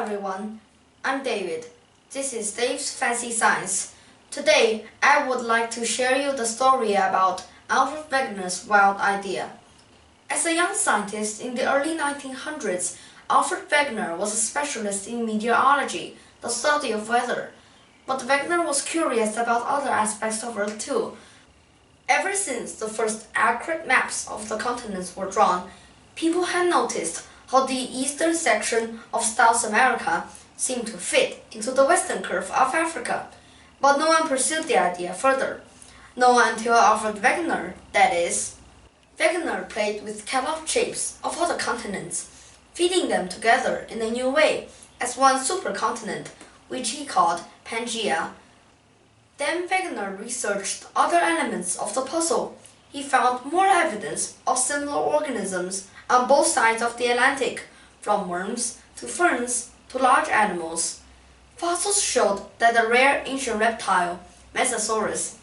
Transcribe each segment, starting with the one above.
everyone, I'm David. This is Dave's Fancy Science. Today, I would like to share you the story about Alfred Wegener's wild idea. As a young scientist in the early 1900s, Alfred Wegener was a specialist in meteorology, the study of weather. But Wegener was curious about other aspects of Earth too. Ever since the first accurate maps of the continents were drawn, people had noticed how the eastern section of South America seemed to fit into the western curve of Africa. But no one pursued the idea further. No one until Alfred Wegener, that is. Wegener played with cut-off shapes of other continents, fitting them together in a new way as one supercontinent, which he called Pangaea. Then Wegener researched other elements of the puzzle. He found more evidence of similar organisms on both sides of the Atlantic, from worms to ferns to large animals. Fossils showed that the rare ancient reptile, Mesosaurus,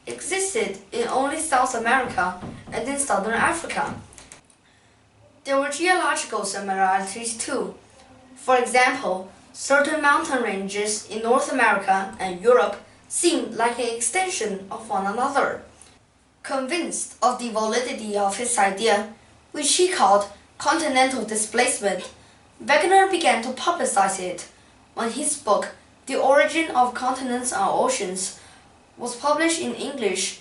existed in only South America and in southern Africa. There were geological similarities too. For example, certain mountain ranges in North America and Europe seemed like an extension of one another. Convinced of the validity of his idea, which he called continental displacement, Wegener began to publicize it. When his book, The Origin of Continents and Oceans, was published in English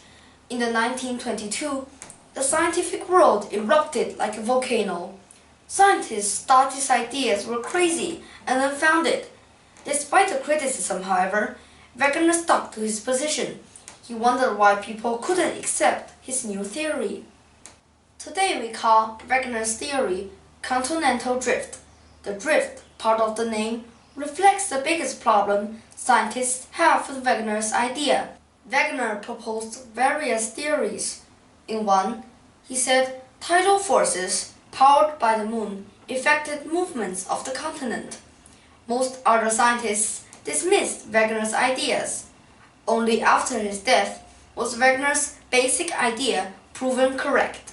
in the 1922, the scientific world erupted like a volcano. Scientists thought his ideas were crazy and unfounded. Despite the criticism, however, Wegener stuck to his position. He wondered why people couldn't accept his new theory. Today we call Wegener's theory continental drift. The drift part of the name reflects the biggest problem scientists have with Wegener's idea. Wegener proposed various theories. In one, he said tidal forces powered by the moon affected movements of the continent. Most other scientists dismissed Wegener's ideas. Only after his death was Wegener's basic idea proven correct.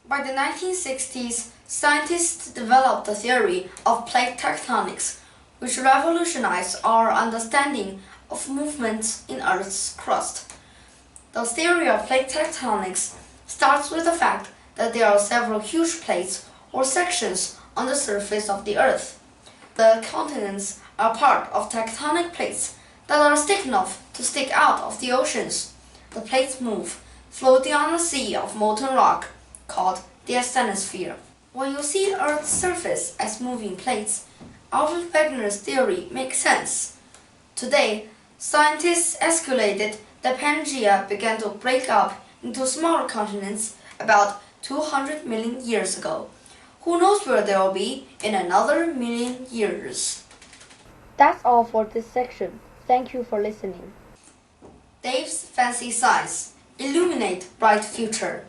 By the 1960s, scientists developed the theory of plate tectonics, which revolutionized our understanding of movements in Earth's crust. The theory of plate tectonics starts with the fact that there are several huge plates or sections on the surface of the Earth. The continents are part of tectonic plates that are thick enough to stick out of the oceans. The plates move, floating on a sea of molten rock called the asthenosphere. When you see Earth's surface as moving plates, Alfred Wegener's theory makes sense. Today, scientists calculated that Pangaea began to break up into smaller continents about 200 million years ago. Who knows where they will be in another million years? That's all for this section. Thank you for listening. Dave's Fancy Science. Illuminate bright future.